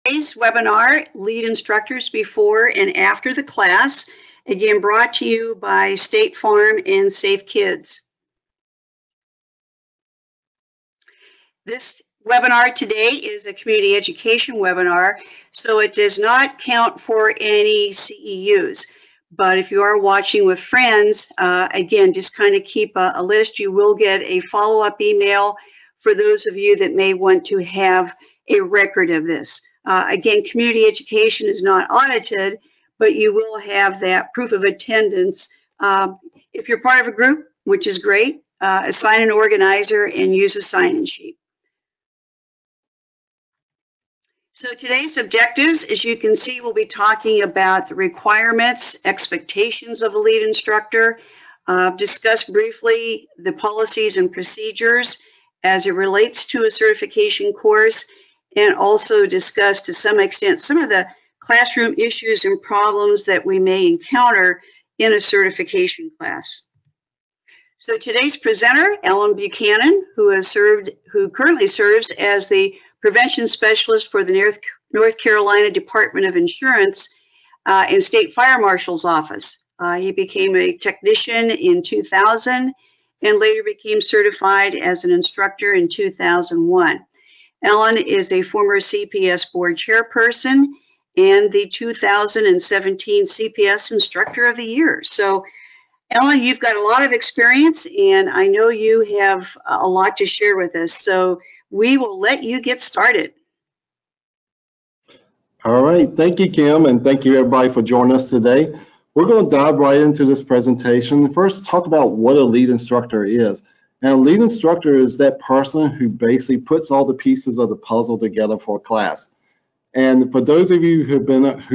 Today's webinar, Lead Instructors Before and After the Class, again brought to you by State Farm and Safe Kids. This webinar today is a community education webinar, so it does not count for any CEUs. But if you are watching with friends, again, just kind of keep a list. You will get a follow-up email for those of you that may want to have a record of this. Again, community education is not audited, but you will have that proof of attendance. If you're part of a group, which is great, assign an organizer and use a sign-in sheet. So today's objectives, as you can see, we'll be talking about the requirements, expectations of a lead instructor, discuss briefly the policies and procedures as it relates to a certification course, and also discuss to some extent some of the classroom issues and problems that we may encounter in a certification class. So today's presenter, Ellen Buchanan, who currently serves as the Prevention Specialist for the North Carolina Department of Insurance and State Fire Marshal's Office. He became a technician in 2000 and later became certified as an instructor in 2001. Ellen is a former CPS board chairperson and the 2017 CPS Instructor of the Year. So, Ellen, you've got a lot of experience, and I know you have a lot to share with us. So we will let you get started. All right. Thank you, Kim, and thank you, everybody, for joining us today. We're going to dive right into this presentation. First, talk about what a lead instructor is. And a lead instructor is that person who basically puts all the pieces of the puzzle together for a class. And for those of you who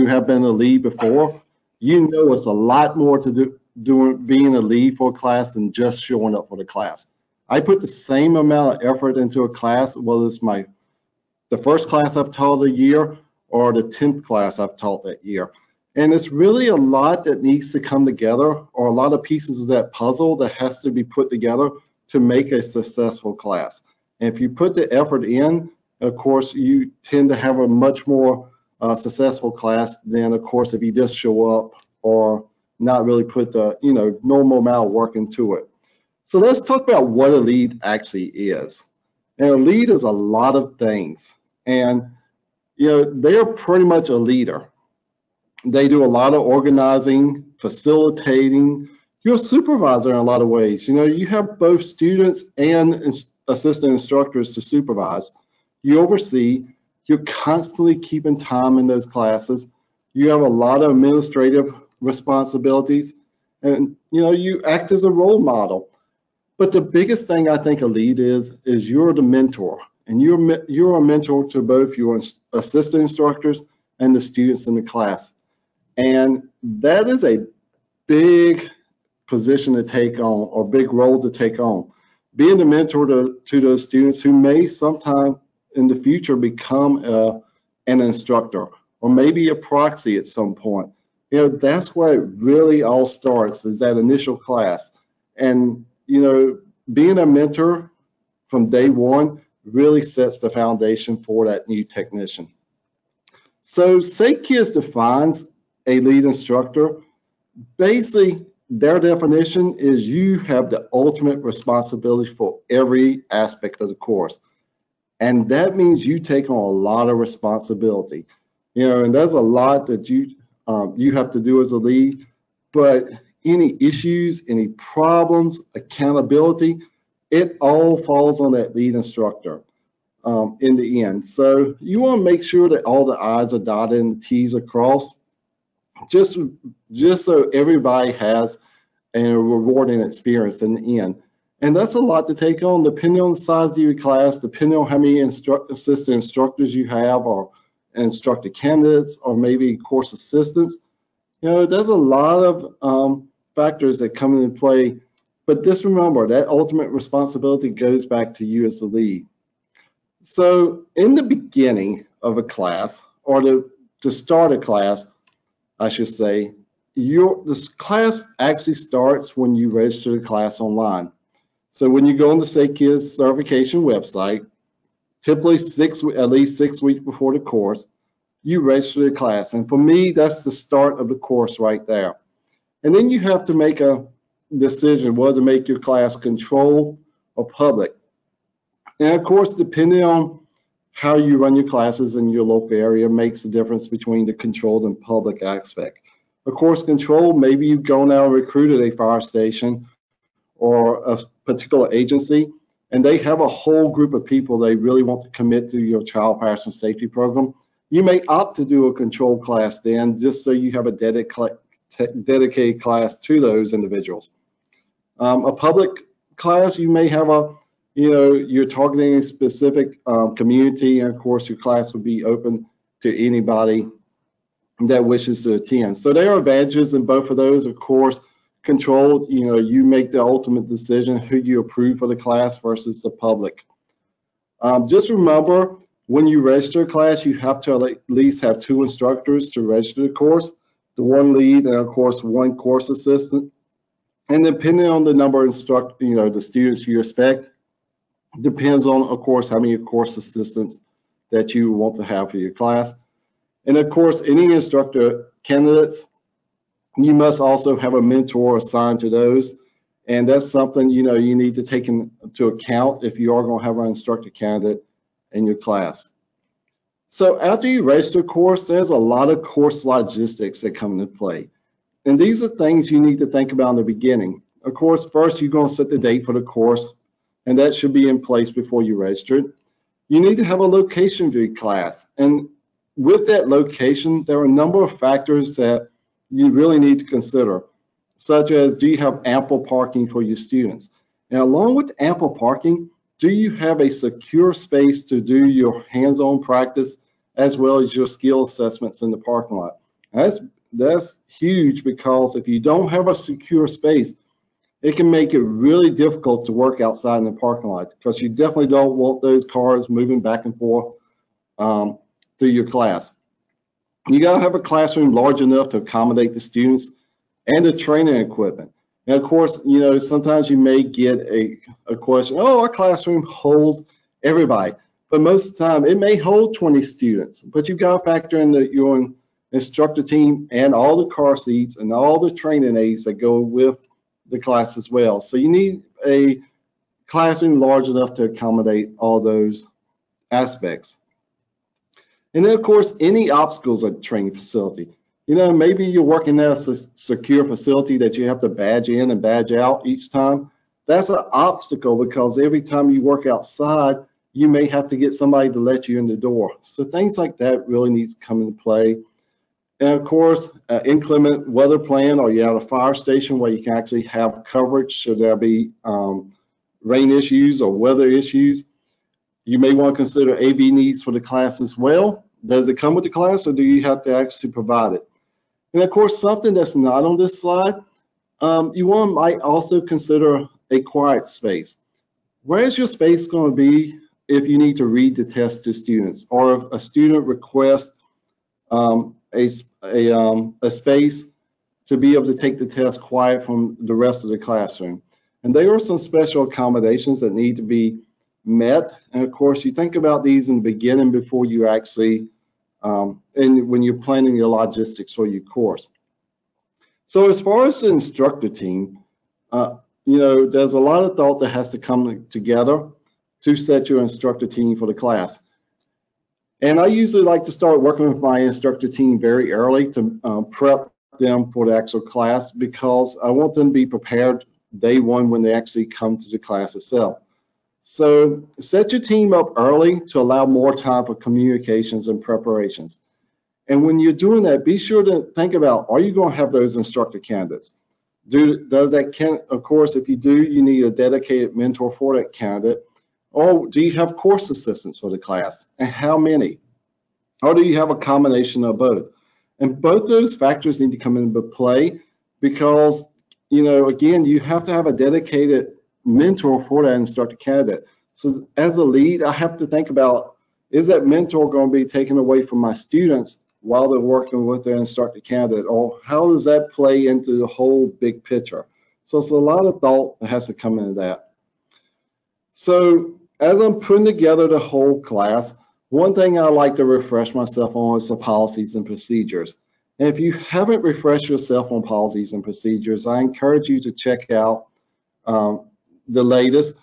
have been a lead before, you know it's a lot more to do being a lead for a class than just showing up for the class. I put the same amount of effort into a class, whether it's the first class I've taught a year or the 10th class I've taught that year. And it's really a lot that needs to come together, or a lot of pieces of that puzzle that has to be put together to make a successful class. And if you put the effort in, of course, you tend to have a much more successful class than, of course, if you just show up or not really put the normal amount of work into it. So let's talk about what a lead actually is. And a lead is a lot of things. And they're pretty much a leader. They do a lot of organizing, facilitating. You're a supervisor in a lot of ways. You have both students and assistant instructors to supervise. You oversee. You're constantly keeping time in those classes. You have a lot of administrative responsibilities, and you act as a role model. But the biggest thing I think a lead is you're the mentor, and you're a mentor to both your assistant instructors and the students in the class. And that is a big position to take on, or big role to take on. Being the mentor to those students who may sometime in the future become an instructor, or maybe a proxy at some point. That's where it really all starts, is that initial class. And, being a mentor from day one really sets the foundation for that new technician. So Safe Kids defines a lead instructor. Basically, their definition is you have the ultimate responsibility for every aspect of the course. And that means you take on a lot of responsibility. And there's a lot that you have to do as a lead, but any issues, any problems, accountability, it all falls on that lead instructor in the end. So you want to make sure that all the I's are dotted and the T's are crossed, just so everybody has a rewarding experience in the end. And that's a lot to take on, depending on the size of your class, depending on how many assistant instructors you have, or instructor candidates, or maybe course assistants. There's a lot of factors that come into play, but just remember that ultimate responsibility goes back to you as the lead. So in the beginning of a class, or to start a class, I should say, this class actually starts when you register the class online. So when you go on the Safe Kids certification website, typically at least 6 weeks before the course, you register the class. And for me, that's the start of the course right there. And then you have to make a decision whether to make your class controlled or public. And of course, depending on how you run your classes in your local area makes the difference between the controlled and public aspect. Of course, controlled, maybe you've gone out and recruited a fire station or a particular agency, and they have a whole group of people they really want to commit to your child passion safety program. You may opt to do a controlled class then, just so you have a dedicated class to those individuals. A public class, you may have you're targeting a specific community, and of course your class would be open to anybody that wishes to attend. So there are advantages in both of those. Of course, controlled, you make the ultimate decision who you approve for the class versus the public. Just remember, when you register a class, you have to at least have 2 instructors to register the course, the 1 lead and of course 1 course assistant. And depending on the number of the students you expect, depends on, of course, how many course assistants that you want to have for your class. And of course, any instructor candidates, you must also have a mentor assigned to those. And that's something, you need to take into account if you are going to have an instructor candidate in your class. So after you register a course, there's a lot of course logistics that come into play. And these are things you need to think about in the beginning. Of course, first you're going to set the date for the course, and that should be in place before you register it. You need to have a location for your class. And with that location, there are a number of factors that you really need to consider, such as, do you have ample parking for your students? And along with ample parking, do you have a secure space to do your hands-on practice as well as your skill assessments in the parking lot? That's huge, because if you don't have a secure space, it can make it really difficult to work outside in the parking lot, because you definitely don't want those cars moving back and forth through your class. You got to have a classroom large enough to accommodate the students and the training equipment. And of course, sometimes you may get a question, oh, our classroom holds everybody. But most of the time, it may hold 20 students. But you've got to factor in your instructor team and all the car seats and all the training aids that go with the class as well. So you need a classroom large enough to accommodate all those aspects. And then, of course, any obstacles at the training facility. Maybe you're working at a secure facility that you have to badge in and badge out each time. That's an obstacle, because every time you work outside, you may have to get somebody to let you in the door. So things like that really needs to come into play. And of course, inclement weather plan, or you have a fire station where you can actually have coverage should there be rain issues or weather issues. You may want to consider AV needs for the class as well. Does it come with the class, or do you have to actually provide it? And of course, something that's not on this slide, you might also consider a quiet space. Where is your space going to be if you need to read the test to students, or if a student requests a space to be able to take the test quiet from the rest of the classroom? And there are some special accommodations that need to be met. And of course, you think about these in the beginning before you actually, and when you're planning your logistics for your course. So as far as the instructor team, there's a lot of thought that has to come together to set your instructor team for the class. And I usually like to start working with my instructor team very early to prep them for the actual class, because I want them to be prepared day one when they actually come to the class itself. So set your team up early to allow more time for communications and preparations. And when you're doing that, be sure to think about, are you going to have those instructor candidates? Of course, if you do, you need a dedicated mentor for that candidate. Or do you have course assistants for the class, and how many? Or do you have a combination of both? And both those factors need to come into play, because, again, you have to have a dedicated mentor for that instructor candidate. So as a lead, I have to think about, is that mentor going to be taken away from my students while they're working with their instructor candidate, or how does that play into the whole big picture? So it's a lot of thought that has to come into that. So as I'm putting together the whole class, one thing I like to refresh myself on is the policies and procedures. And if you haven't refreshed yourself on policies and procedures, I encourage you to check out the latest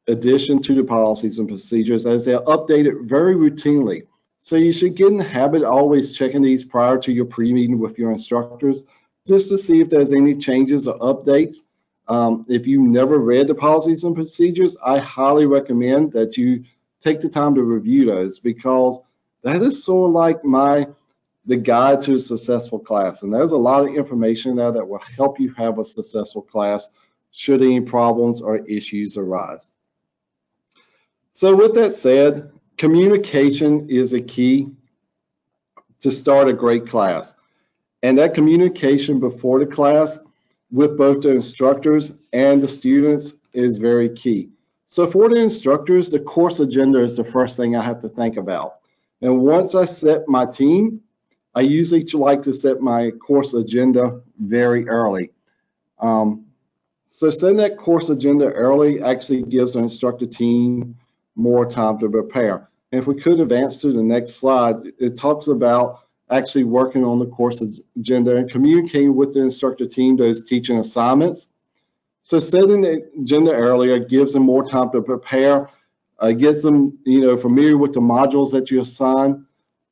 addition to the policies and procedures, as they're updated very routinely. So you should get in the habit of always checking these prior to your pre-meeting with your instructors, just to see if there's any changes or updates. If you've never read the policies and procedures, I highly recommend that you take the time to review those, because that is sort of like the guide to a successful class. And there's a lot of information there that will help you have a successful class should any problems or issues arise. So with that said, communication is a key to start a great class. And that communication before the class with both the instructors and the students is very key. So for the instructors, the course agenda is the first thing I have to think about. And once I set my team, I usually like to set my course agenda very early. So setting that course agenda early actually gives the instructor team more time to prepare. And if we could advance to the next slide, it talks about actually working on the course agenda and communicating with the instructor team those teaching assignments. So setting the agenda earlier gives them more time to prepare, gets them familiar with the modules that you assign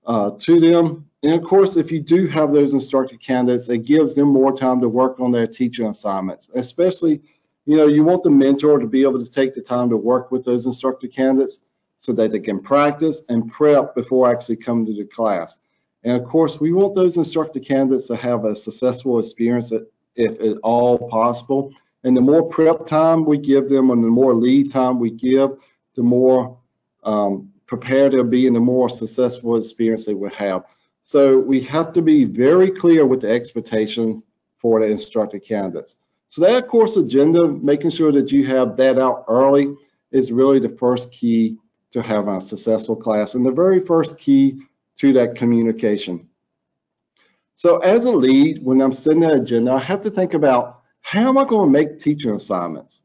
to them. And of course, if you do have those instructor candidates, it gives them more time to work on their teaching assignments. Especially, you want the mentor to be able to take the time to work with those instructor candidates so that they can practice and prep before actually coming to the class. And of course, we want those instructor candidates to have a successful experience if at all possible. And the more prep time we give them and the more lead time we give, the more prepared they'll be and the more successful experience they will have. So we have to be very clear with the expectations for the instructor candidates. So that course agenda, making sure that you have that out early, is really the first key to having a successful class and the very first key to that communication. So as a lead, when I'm setting that agenda, I have to think about, how am I going to make teaching assignments?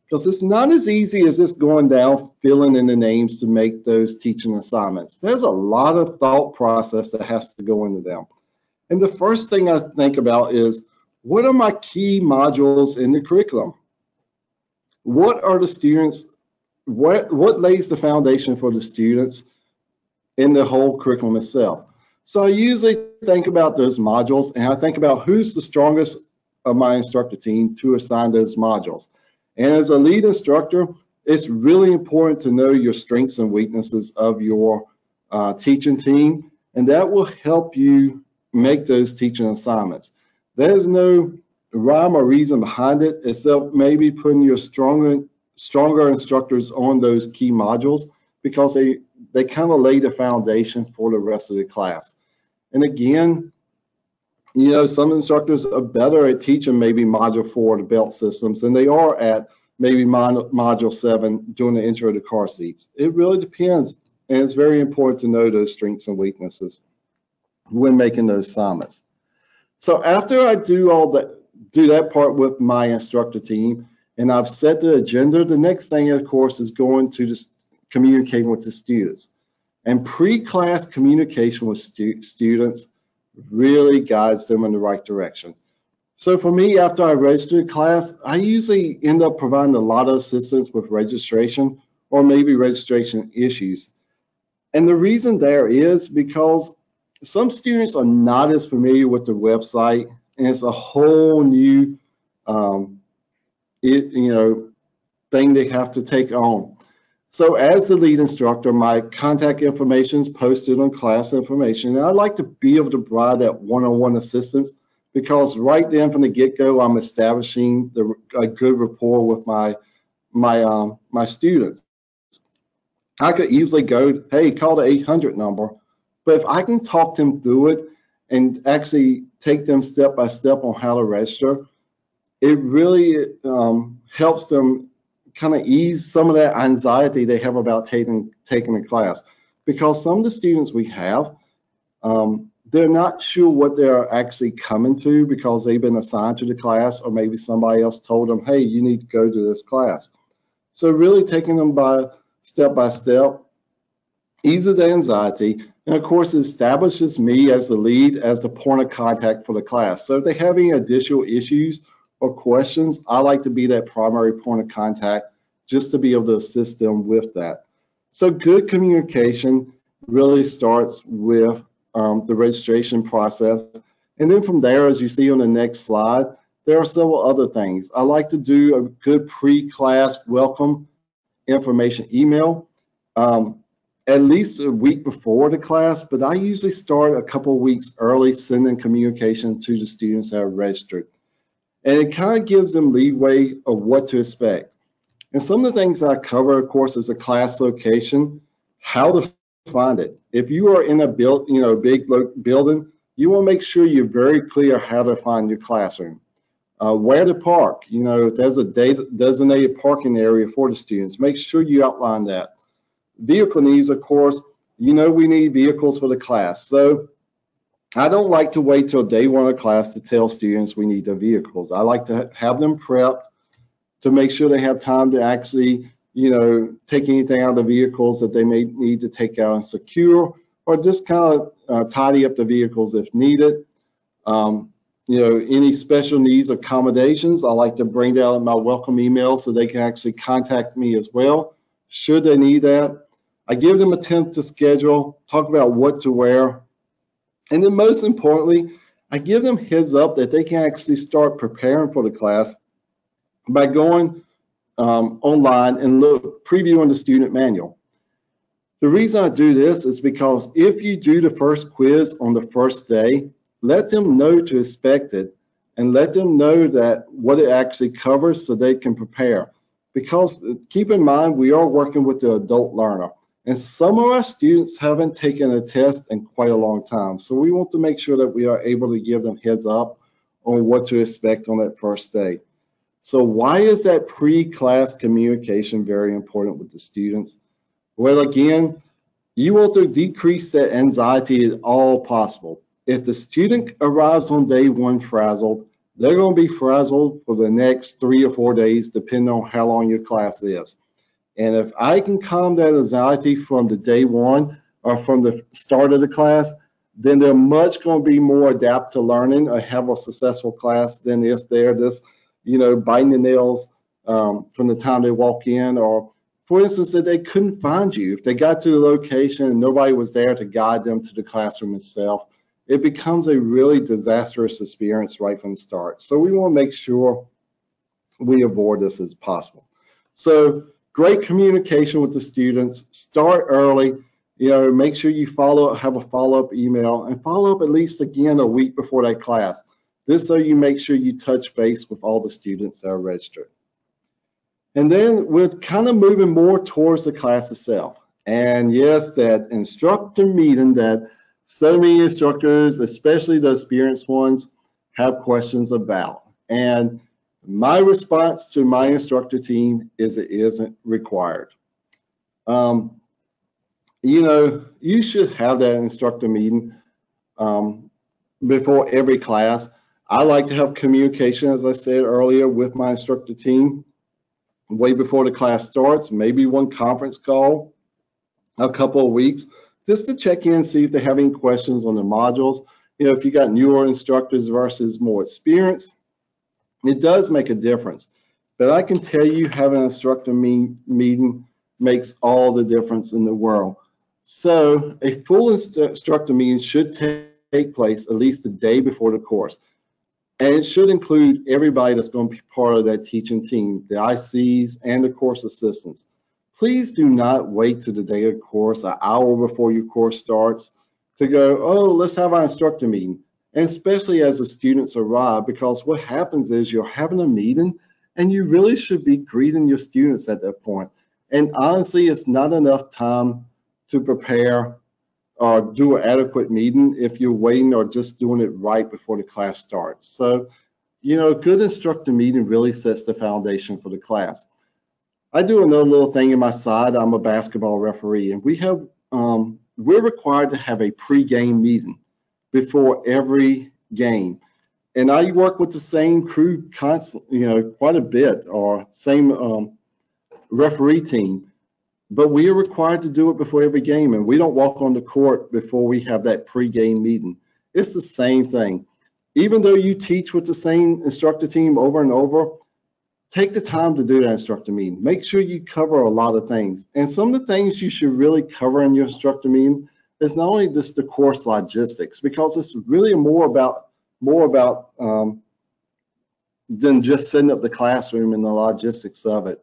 Because it's not as easy as just going down, filling in the names to make those teaching assignments. There's a lot of thought process that has to go into them. And the first thing I think about is, what are my key modules in the curriculum? What are the students, what lays the foundation for the students in the whole curriculum itself? So I usually think about those modules, and I think about who's the strongest of my instructor team to assign those modules. And as a lead instructor, it's really important to know your strengths and weaknesses of your teaching team, and that will help you make those teaching assignments. There's no rhyme or reason behind it, except maybe putting your stronger instructors on those key modules, because they kind of lay the foundation for the rest of the class. And again, some instructors are better at teaching maybe module 4, the belt systems, than they are at maybe module 7, doing the intro to car seats. It really depends, and it's very important to know those strengths and weaknesses when making those assignments. So after I do that part with my instructor team, and I've set the agenda, the next thing, of course, is going to communicating with the students. And pre-class communication with students really guides them in the right direction. So for me, after I register the class, I usually end up providing a lot of assistance with registration or maybe registration issues. And the reason there is because some students are not as familiar with the website, and it's a whole new thing they have to take on. So as the lead instructor, my contact information is posted on class information, and I like to be able to provide that one-on-one assistance, because right then from the get-go, I'm establishing a good rapport with my students. I could easily go, hey, call the 800 number, but if I can talk them through it and actually take them step by step on how to register, it really helps them kind of ease some of that anxiety they have about taking the class. Because some of the students we have, they're not sure what they're actually coming to because they've been assigned to the class, or maybe somebody else told them, hey, you need to go to this class. So really taking them by step eases the anxiety, and of course, it establishes me as the lead, as the point of contact for the class. So if they have any additional issues or questions, I like to be that primary point of contact just to be able to assist them with that. So good communication really starts with the registration process. And then from there, as you see on the next slide, there are several other things. I like to do a good pre-class welcome information email. At least a week before the class, but I usually start a couple of weeks early sending communication to the students that are registered. And it kind of gives them leeway of what to expect. And some of the things I cover, of course, is a class location, how to find it. If you are in a big building, you want to make sure you're very clear how to find your classroom. Where to park, if there's a designated parking area for the students, make sure you outline that. Vehicle needs, of course, we need vehicles for the class. So I don't like to wait till day one of class to tell students we need their vehicles. I like to have them prepped to make sure they have time to actually, take anything out of the vehicles that they may need to take out and secure, or just kind of tidy up the vehicles if needed. Any special needs accommodations, I like to bring that in my welcome email so they can actually contact me as well, should they need that. I give them a tentative schedule, talk about what to wear, and then most importantly, I give them heads up that they can actually start preparing for the class by going online and previewing the student manual. The reason I do this is because if you do the first quiz on the first day, let them know to expect it and let them know that what it actually covers so they can prepare. Because keep in mind, we are working with the adult learner. And some of our students haven't taken a test in quite a long time. So we want to make sure that we are able to give them heads up on what to expect on that first day. So why is that pre-class communication very important with the students? Well, again, you want to decrease that anxiety at all possible. If the student arrives on day one frazzled, they're going to be frazzled for the next 3 or 4 days, depending on how long your class is. And if I can calm that anxiety from the day one or from the start of the class, then they're much going to be more adapt to learning or have a successful class than if they're just, biting the nails from the time they walk in. Or, for instance, that they couldn't find you. If they got to the location and nobody was there to guide them to the classroom itself, it becomes a really disastrous experience right from the start. So we want to make sure we avoid this as possible. So great communication with the students, start early, make sure you have a follow-up email and follow up at least again a week before that class. This so you make sure you touch base with all the students that are registered. And then we're kind of moving more towards the class itself. And yes, that instructor meeting that so many instructors, especially the experienced ones, have questions about. And my response to my instructor team is it isn't required. You should have that instructor meeting before every class. I like to have communication, as I said earlier, with my instructor team way before the class starts, maybe one conference call, a couple of weeks, just to check in, see if they have any questions on the modules. If you got newer instructors versus more experienced, it does make a difference. But I can tell you having an instructor meeting makes all the difference in the world. So a full instructor meeting should take place at least the day before the course. And it should include everybody that's going to be part of that teaching team, the ICs and the course assistants. Please do not wait to the day of the course, an hour before your course starts, to go, oh, let's have our instructor meeting. And especially as the students arrive, because what happens is you're having a meeting and you really should be greeting your students at that point. And honestly, it's not enough time to prepare or do an adequate meeting if you're waiting or just doing it right before the class starts. So, a good instructor meeting really sets the foundation for the class. I do another little thing in my side. I'm a basketball referee, and we're required to have a pre-game meeting before every game. And I work with the same crew constantly, quite a bit, or same referee team. but we are required to do it before every game, and we don't walk on the court before we have that pre-game meeting. It's the same thing. Even though you teach with the same instructor team over and over, take the time to do that instructor meeting. Make sure you cover a lot of things. And some of the things you should really cover in your instructor meeting is not only just the course logistics, because it's really more about than just setting up the classroom and the logistics of it.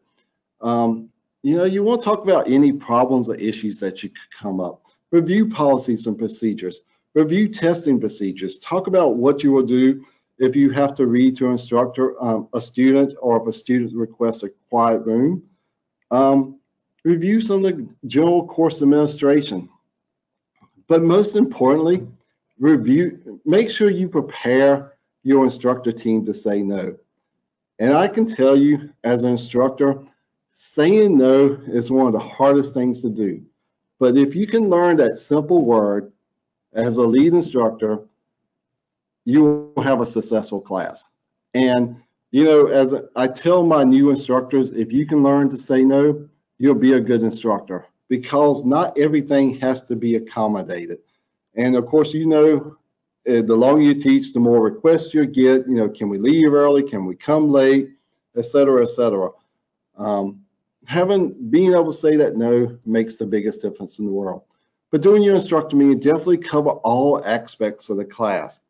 You want to talk about any problems or issues that you could come up. Review policies and procedures. Review testing procedures. Talk about what you will do if you have to read to an instructor, a student, or if a student requests a quiet room. Review some of the general course administration. But most importantly, make sure you prepare your instructor team to say no. And I can tell you, as an instructor, saying no is one of the hardest things to do. But if you can learn that simple word as a lead instructor, you will have a successful class. And, as I tell my new instructors, if you can learn to say no, you'll be a good instructor, because not everything has to be accommodated. And of course, the longer you teach, the more requests you get. Can we leave early? Can we come late? Et cetera, et cetera. Being able to say that no makes the biggest difference in the world. But doing your instructor meeting, definitely cover all aspects of the class.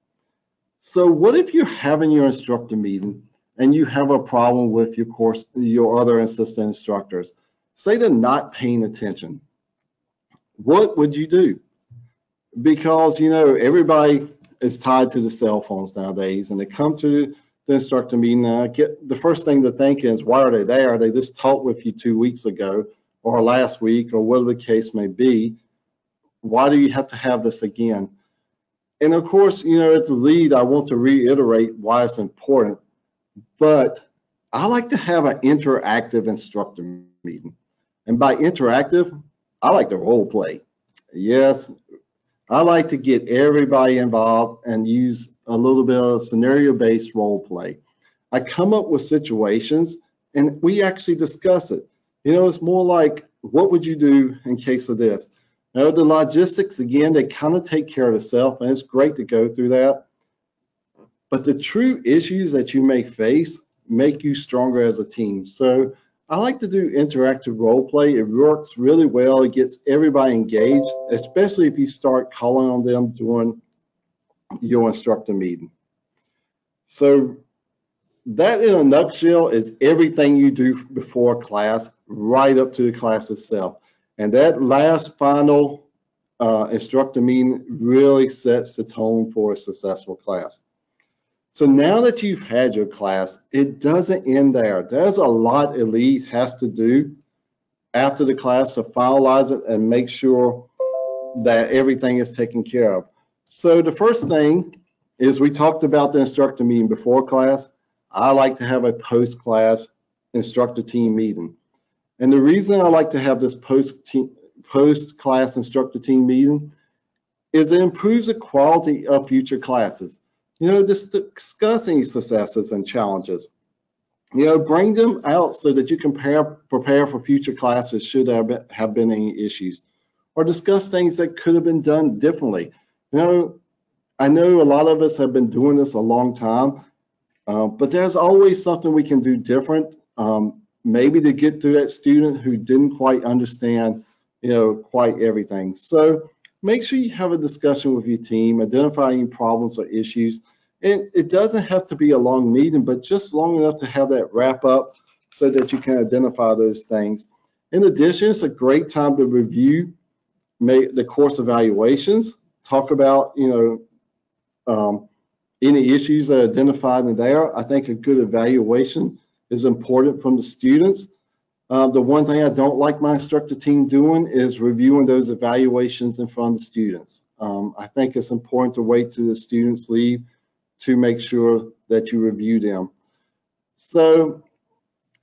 So what if you're having your instructor meeting and you have a problem with your other assistant instructors? Say they're not paying attention. What would you do? Because, everybody is tied to the cell phones nowadays, and they come to the instructor meeting. The first thing to think is, why are they there? They just talked with you 2 weeks ago or last week or whatever the case may be. Why do you have to have this again? And of course, as a lead, I want to reiterate why it's important, but I like to have an interactive instructor meeting. And by interactive, I like to role play. Yes, I like to get everybody involved and use a little bit of scenario-based role play. I come up with situations and we actually discuss it. It's more like, what would you do in case of this? The logistics, again, they kind of take care of themselves, and it's great to go through that. But the true issues that you may face make you stronger as a team. So I like to do interactive role play. It works really well. It gets everybody engaged, especially if you start calling on them during your instructor meeting. So that, in a nutshell, is everything you do before class, right up to the class itself. And that last final instructor meeting really sets the tone for a successful class. So now that you've had your class, it doesn't end there. There's a lot a lead has to do after the class to finalize it and make sure that everything is taken care of. So the first thing is, we talked about the instructor meeting before class. I like to have a post-class instructor team meeting. And the reason I like to have this post-class instructor team meeting is it improves the quality of future classes. Just discussing successes and challenges. Bring them out so that you can prepare for future classes should there have been any issues, or discuss things that could have been done differently. I know a lot of us have been doing this a long time, but there's always something we can do different, maybe to get through that student who didn't quite understand, quite everything. So make sure you have a discussion with your team, identify any problems or issues. And it doesn't have to be a long meeting, but just long enough to have that wrap up so that you can identify those things. In addition, it's a great time to review the course evaluations, talk about, any issues that are identified in there. I think a good evaluation is important from the students. The one thing I don't like my instructor team doing is reviewing those evaluations in front of the students. I think it's important to wait till the students leave to make sure that you review them. So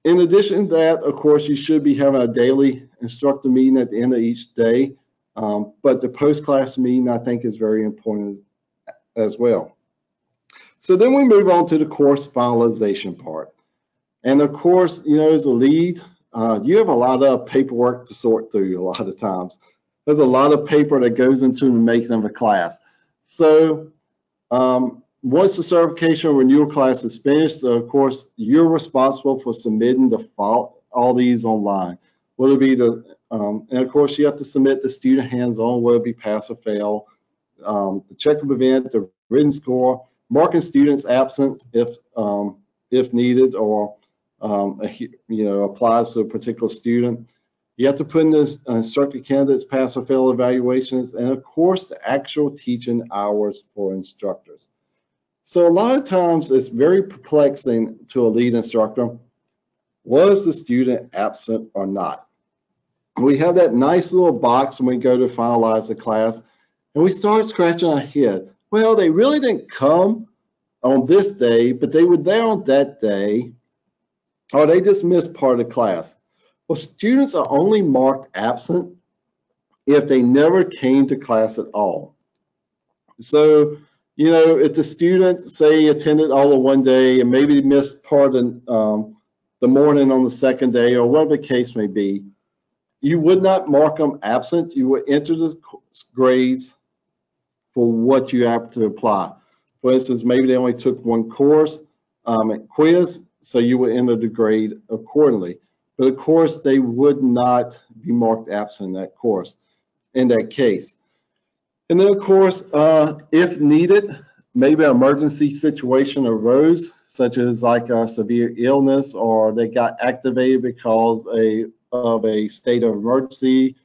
in addition to that, of course, you should be having a daily instructor meeting at the end of each day. But the post-class meeting, I think, is very important as well. So then we move on to the course finalization part. And of course, as a lead, you have a lot of paperwork to sort through a lot of times. There's a lot of paper that goes into the making of a class. So once the certification renewal class is finished, of course, you're responsible for submitting all these online. Whether it be and of course, you have to submit the student hands-on, whether it be pass or fail, the check-up event, the written score, marking students absent if needed, or applies to a particular student. You have to put in this instructor candidates pass or fail evaluations, and of course, the actual teaching hours for instructors. So a lot of times it's very perplexing to a lead instructor. Was the student absent or not? We have that nice little box when we go to finalize the class, and we start scratching our head. Well, they really didn't come on this day, but they were there on that day, or they just missed part of the class. Well, students are only marked absent if they never came to class at all. So, if the student, say, attended all of one day and maybe missed part of the morning on the second day, or whatever the case may be, you would not mark them absent. You would enter the grades for what you have to apply. For instance, maybe they only took one course, quiz, so you would enter the grade accordingly. But of course, they would not be marked absent in that course, in that case. And then of course, if needed, maybe an emergency situation arose, such as like a severe illness, or they got activated because of a state of emergency,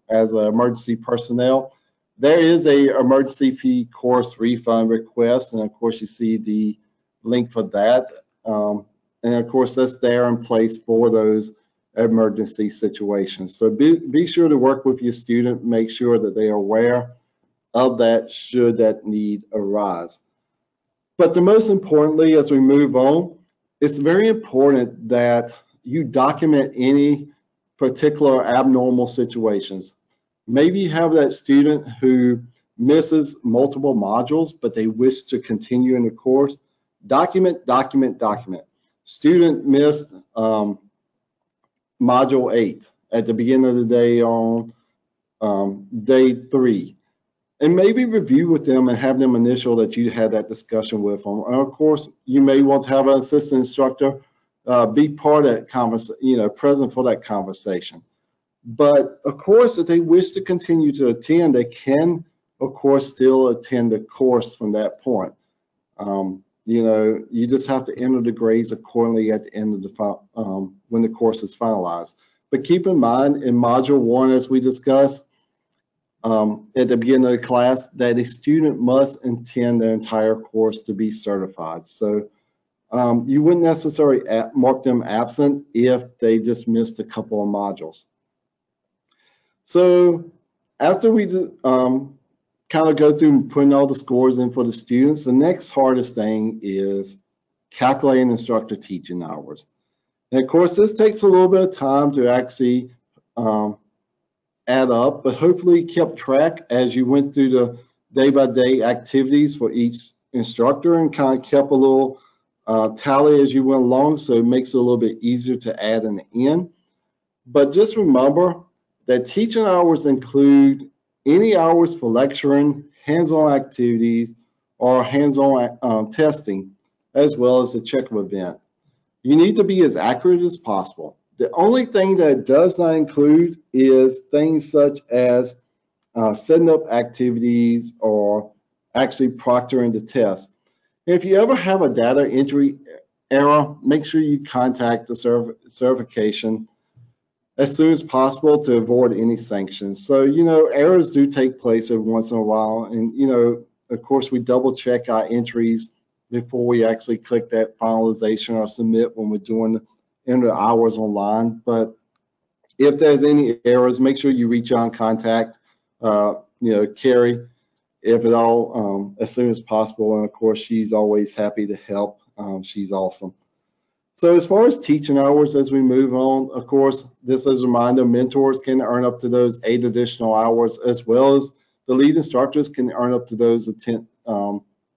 as an emergency personnel. There is a emergency fee course refund request, and of course you see the link for that. And of course that's there in place for those emergency situations. So be sure to work with your student, make sure that they are aware of that should that need arise. But the most importantly, as we move on, it's very important that you document any particular abnormal situations. Maybe you have that student who misses multiple modules, but they wish to continue in the course. Document, document, document. Student missed module 8 at the beginning of the day on day 3. And maybe review with them and have them initial that you had that discussion with them. And of course, you may want to have an assistant instructor be part of that conversation, present for that conversation. But of course, if they wish to continue to attend, they can, of course, still attend the course from that point. You just have to enter the grades accordingly at the end of the when the course is finalized. But keep in mind, in module 1, as we discussed at the beginning of the class, that a student must attend their entire course to be certified. So you wouldn't necessarily mark them absent if they just missed a couple of modules. So after we kind of go through putting all the scores in for the students, the next hardest thing is calculating instructor teaching hours. And of course, this takes a little bit of time to actually add up, but hopefully kept track as you went through the day-by-day activities for each instructor and kind of kept a little tally as you went along, so it makes it a little bit easier to add in the end. But just remember that teaching hours include any hours for lecturing, hands-on activities, or hands-on testing, as well as the check-up event. You need to be as accurate as possible. The only thing that it does not include is things such as setting up activities or actually proctoring the test. If you ever have a data entry error, make sure you contact the certification as soon as possible to avoid any sanctions. So, errors do take place every once in a while. And, of course, we double check our entries before we actually click that finalization or submit when we're doing enter hours online. But if there's any errors, make sure you reach out and contact, Carrie, if at all, as soon as possible. And of course, she's always happy to help. She's awesome. So as far as teaching hours, as we move on, of course, this is a reminder, mentors can earn up to those 8 additional hours, as well as the lead instructors can earn up to those 10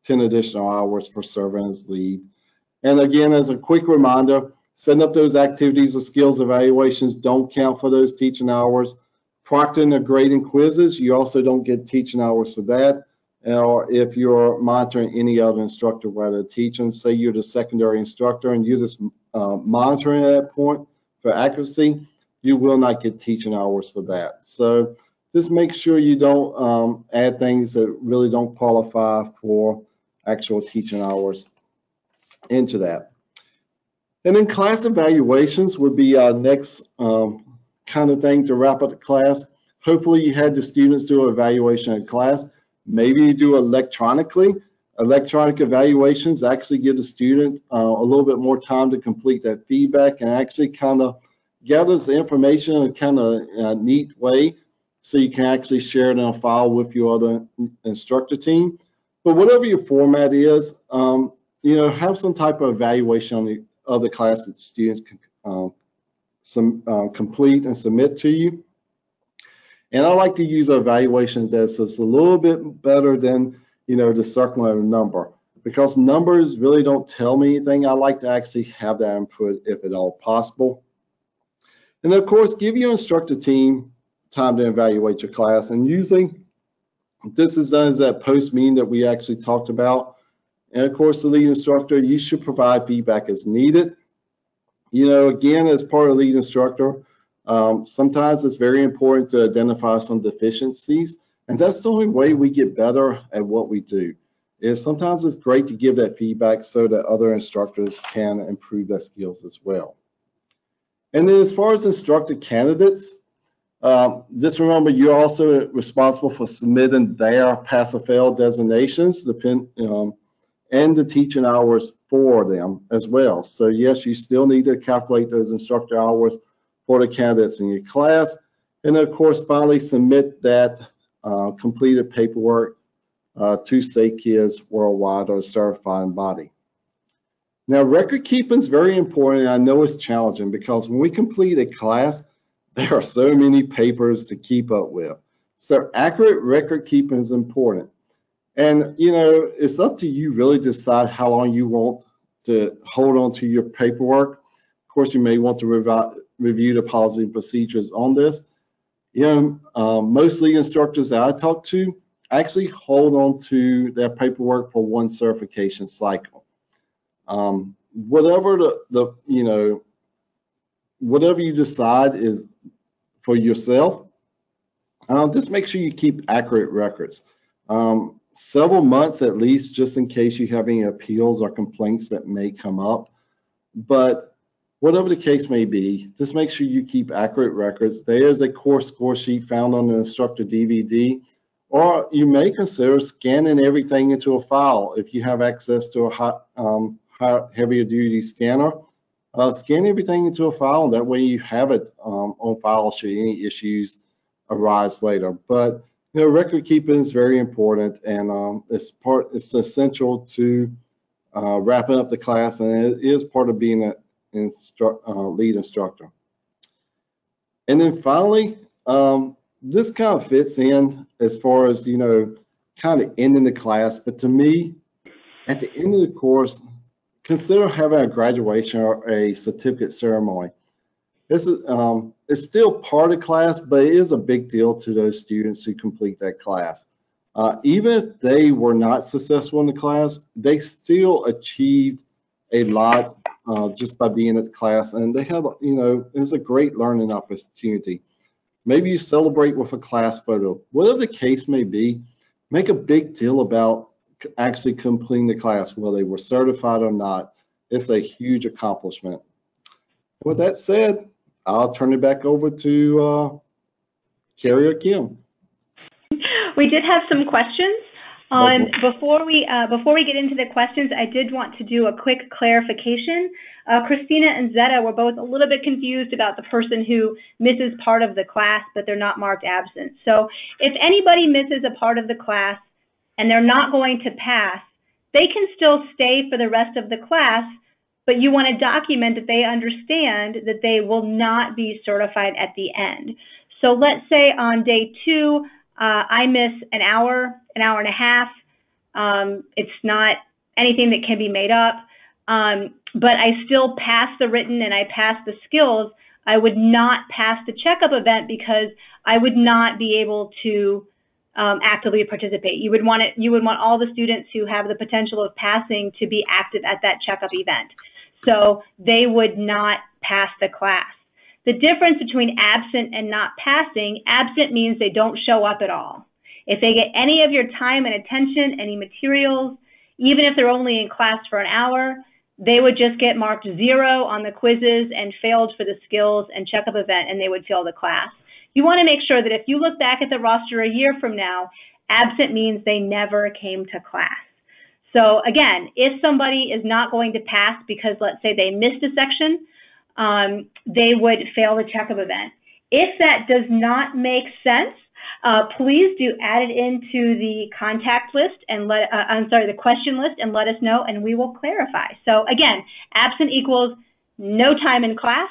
additional hours for serving as lead. And again, as a quick reminder, Setting up those activities or skills evaluations don't count for those teaching hours. Proctoring or grading quizzes, you also don't get teaching hours for that. Or if you're monitoring any other instructor, whether teaching, say you're the secondary instructor and you're just monitoring at that point for accuracy, you will not get teaching hours for that. So just make sure you don't add things that really don't qualify for actual teaching hours into that. And then class evaluations would be our next kind of thing to wrap up the class. Hopefully you had the students do an evaluation in class. Maybe you do electronically. Electronic evaluations actually give the student a little bit more time to complete that feedback and actually kind of gathers the information in a kind of neat way so you can actually share it in a file with your other instructor team. But whatever your format is, have some type of evaluation on the other class that students can complete and submit to you. And I like to use evaluations that's just a little bit better than, the circling a number, because numbers really don't tell me anything. I like to actually have that input if at all possible. And of course, give your instructor team time to evaluate your class. And usually this is done as that post meeting that we actually talked about. And of course, the lead instructor, you should provide feedback as needed. Again, as part of lead instructor, sometimes it's very important to identify some deficiencies. And that's the only way we get better at what we do. Is sometimes it's great to give that feedback so that other instructors can improve their skills as well. And then as far as instructor candidates, just remember you're also responsible for submitting their pass or fail designations, and the teaching hours for them as well. So yes, you still need to calculate those instructor hours for the candidates in your class. And of course, finally submit that completed paperwork to Safe Kids Worldwide or a certifying body. Now, record keeping is very important, and I know it's challenging because when we complete a class, there are so many papers to keep up with. So accurate record keeping is important. And, it's up to you really to decide how long you want to hold on to your paperwork. Of course, you may want to review the policy and procedures on this. Most lead instructors that I talk to actually hold on to their paperwork for one certification cycle. Whatever whatever you decide is for yourself, just make sure you keep accurate records. Several months at least, just in case you have any appeals or complaints that may come up. But whatever the case may be, just make sure you keep accurate records. There is a course score sheet found on the instructor DVD, or you may consider scanning everything into a file. If you have access to a heavier duty scanner, scan everything into a file, and that way you have it on file should any issues arise later. But record keeping is very important, and it's essential to wrapping up the class, and it is part of being a lead instructor. And then finally, this kind of fits in as far as kind of ending the class. But to me, at the end of the course, consider having a graduation or a certificate ceremony. This is it's still part of class, but it is a big deal to those students who complete that class. Even if they were not successful in the class, they still achieved a lot just by being at the class, and they have, it's a great learning opportunity. Maybe you celebrate with a class photo. Whatever the case may be, make a big deal about actually completing the class, whether they were certified or not. It's a huge accomplishment. With that said, I'll turn it back over to Carrie or Kim. We did have some questions. Before we get into the questions, I did want to do a quick clarification. Christina and Zetta were both a little bit confused about the person who misses part of the class, but they're not marked absent. So if anybody misses a part of the class and they're not going to pass, they can still stay for the rest of the class, but you want to document that they understand that they will not be certified at the end. So let's say on day 2, I miss an hour and a half. It's not anything that can be made up. but I still pass the written and I pass the skills, I would not pass the checkup event because I would not be able to actively participate. You would want all the students who have the potential of passing to be active at that checkup event. So they would not pass the class. The difference between absent and not passing, absent means they don't show up at all. If they get any of your time and attention, any materials, even if they're only in class for an hour, they would just get marked 0 on the quizzes and failed for the skills and checkup event, and they would fail the class. You want to make sure that if you look back at the roster a year from now, absent means they never came to class. So again, if somebody is not going to pass because, let's say, they missed a section, they would fail the checkup event. If that does not make sense, please do add it into the contact list and the question list, and let us know, and we will clarify. So again, absent equals no time in class.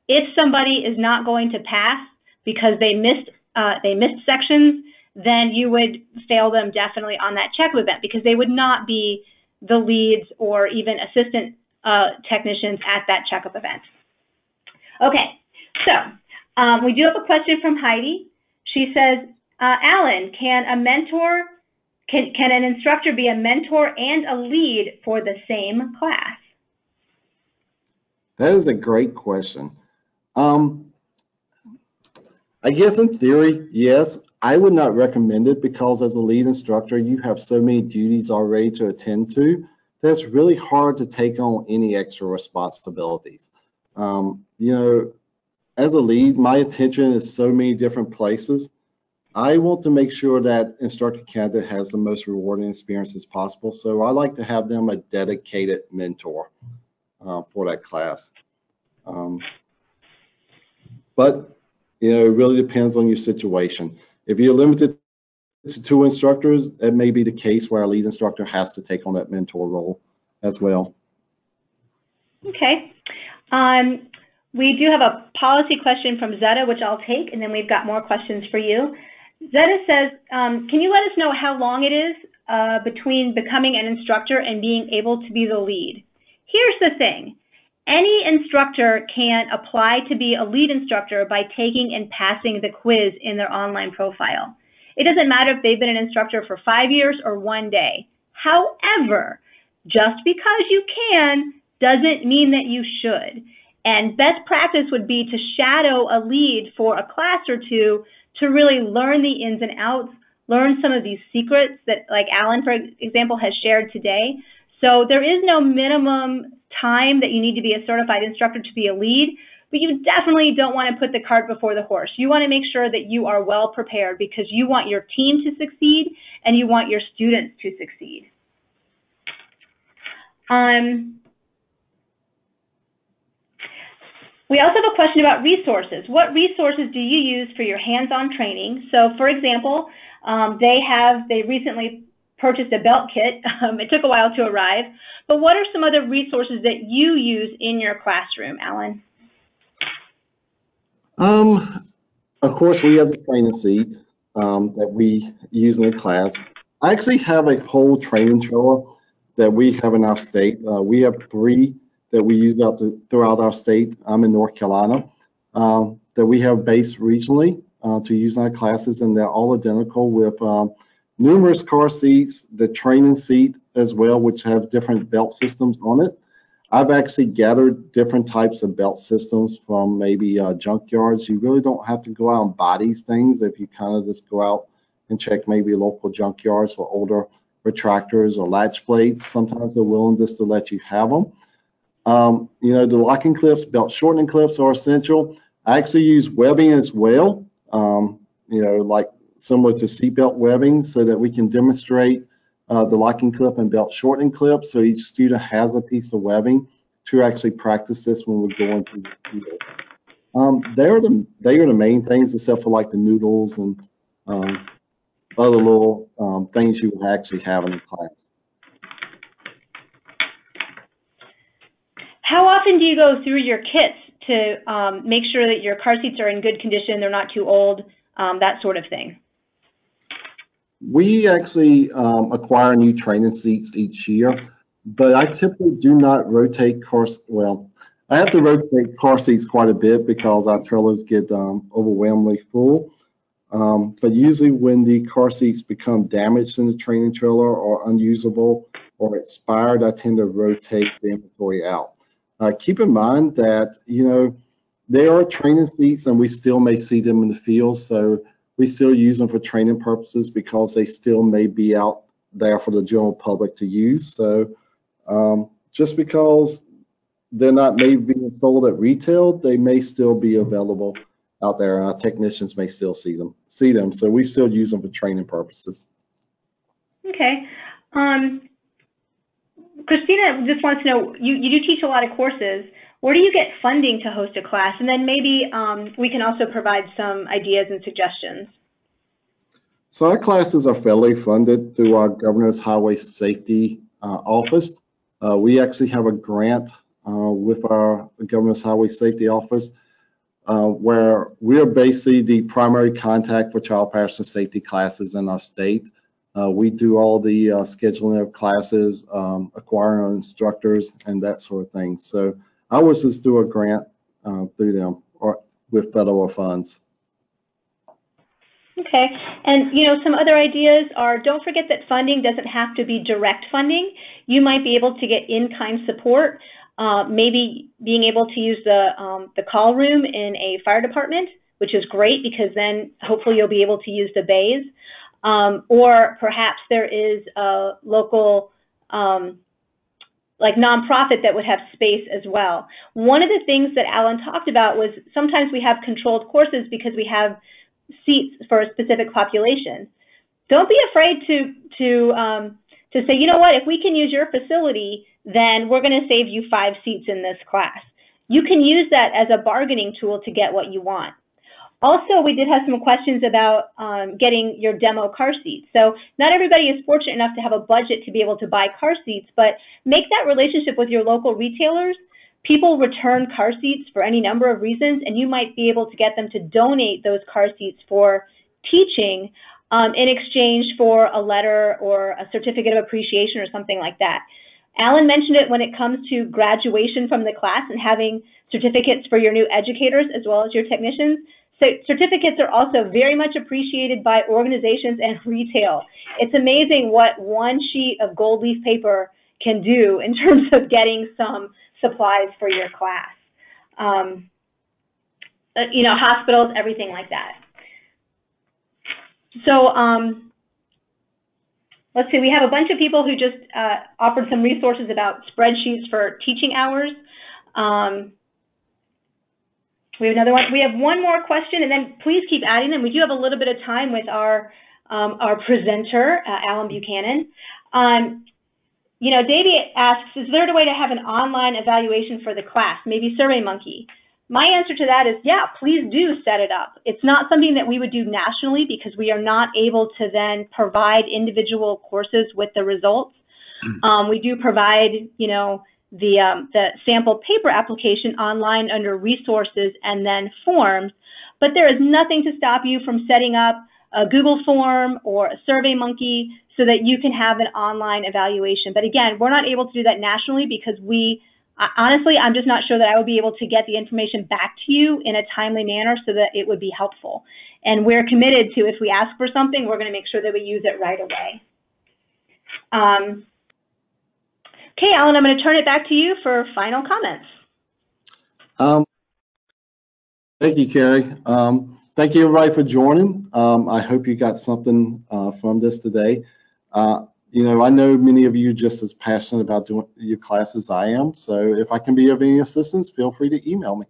If somebody is not going to pass because they missed sections, then you would fail them definitely on that checkup event because they would not be the leads or even assistant technicians at that checkup event. Okay, so we do have a question from Heidi. She says, Alan, can an instructor be a mentor and a lead for the same class? That is a great question. I guess in theory, yes. I would not recommend it because as a lead instructor, you have so many duties already to attend to that it's really hard to take on any extra responsibilities. You know, as a lead, my attention is so many different places. I want to make sure that instructor candidate has the most rewarding experience as possible. So I like to have them a dedicated mentor for that class. But, you know, it really depends on your situation. If you're limited to 2 instructors, that may be the case where a lead instructor has to take on that mentor role as well. Okay. We do have a policy question from Zeta, which I'll take, and then we've got more questions for you. Zeta says, can you let us know how long it is between becoming an instructor and being able to be the lead? Here's the thing. Any instructor can apply to be a lead instructor by taking and passing the quiz in their online profile. It doesn't matter if they've been an instructor for 5 years or 1 day. However, just because you can doesn't mean that you should. And best practice would be to shadow a lead for a class or 2 to really learn the ins and outs, learn some of these secrets that, like Alan, for example, has shared today. So there is no minimum time that you need to be a certified instructor to be a lead, but you definitely don't want to put the cart before the horse. You want to make sure that you are well prepared because you want your team to succeed and you want your students to succeed. We also have a question about resources. What resources do you use for your hands-on training? So, for example, they recently purchased a belt kit. It took a while to arrive. But what are some other resources that you use in your classroom, Alan? Of course, we have the training sheet that we use in the class. I actually have a whole training trailer that we have in our state. We have 3 that we use throughout our state. I'm in North Carolina, that we have based regionally to use in our classes, and they're all identical with numerous car seats, the training seat as well, which have different belt systems on it. I've actually gathered different types of belt systems from maybe junkyards. You really don't have to go out and buy these things if you kind of just go out and check maybe local junkyards for older retractors or latch plates. Sometimes they're willing just to let you have them. You know, the locking clips, belt shortening clips are essential. I actually use webbing as well, you know, like similar to seatbelt webbing, so that we can demonstrate the locking clip and belt shortening clip. So each student has a piece of webbing to actually practice this when we're going through the field. They are the main things, except for like the noodles and other little things you will actually have in the class. How often do you go through your kits to make sure that your car seats are in good condition, they're not too old, that sort of thing? We actually acquire new training seats each year. but I typically do not rotate well, I have to rotate car seats quite a bit because our trailers get overwhelmingly full. But usually when the car seats become damaged in the training trailer or unusable or expired, I tend to rotate the inventory out. Keep in mind that, there are training seats and we still may see them in the field. So we still use them for training purposes because they still may be out there for the general public to use. So just because they're not maybe being sold at retail, they may still be available out there, and our technicians may still see them. So we still use them for training purposes. Okay. Christina just wants to know, you do teach a lot of courses. Where do you get funding to host a class? And then maybe we can also provide some ideas and suggestions. So our classes are federally funded through our Governor's Highway Safety Office. We actually have a grant with our Governor's Highway Safety Office where we are basically the primary contact for child passenger safety classes in our state. We do all the scheduling of classes, acquiring our instructors, and that sort of thing. So ours is through a grant through them or with federal funds. Okay, and some other ideas are, don't forget that funding doesn't have to be direct funding. You might be able to get in-kind support, maybe being able to use the call room in a fire department, which is great because then hopefully you'll be able to use the bays. Or perhaps there is a local like nonprofit that would have space as well. One of the things that Alan talked about was sometimes we have controlled courses because we have seats for a specific population. Don't be afraid to say, you know what, if we can use your facility, then we're going to save you 5 seats in this class. You can use that as a bargaining tool to get what you want. Also, we did have some questions about getting your demo car seats. So not everybody is fortunate enough to have a budget to be able to buy car seats, but make that relationship with your local retailers. People return car seats for any number of reasons, and you might be able to get them to donate those car seats for teaching in exchange for a letter or a certificate of appreciation or something like that. Alan mentioned it when it comes to graduation from the class and having certificates for your new educators as well as your technicians. So certificates are also very much appreciated by organizations and retail. It's amazing what one sheet of gold leaf paper can do in terms of getting some supplies for your class. Hospitals, everything like that. So let's see, we have a bunch of people who just offered some resources about spreadsheets for teaching hours. We have another one. We have one more question, and then please keep adding them. We do have a little bit of time with our presenter, Alan Buchanan. Davey asks, is there a way to have an online evaluation for the class, maybe SurveyMonkey? My answer to that is, yeah, please do set it up. It's not something that we would do nationally because we are not able to then provide individual courses with the results. We do provide, the sample paper application online under resources and then forms, but there is nothing to stop you from setting up a Google form or a SurveyMonkey so that you can have an online evaluation. But again, we're not able to do that nationally because honestly, I'm just not sure that I would be able to get the information back to you in a timely manner so that it would be helpful. And we're committed to, if we ask for something, we're going to make sure that we use it right away. Okay, Alan, I'm going to turn it back to you for final comments. Thank you, Carrie. Thank you, everybody, for joining. I hope you got something from this today. I know many of you are just as passionate about doing your class as I am. So if I can be of any assistance, feel free to email me.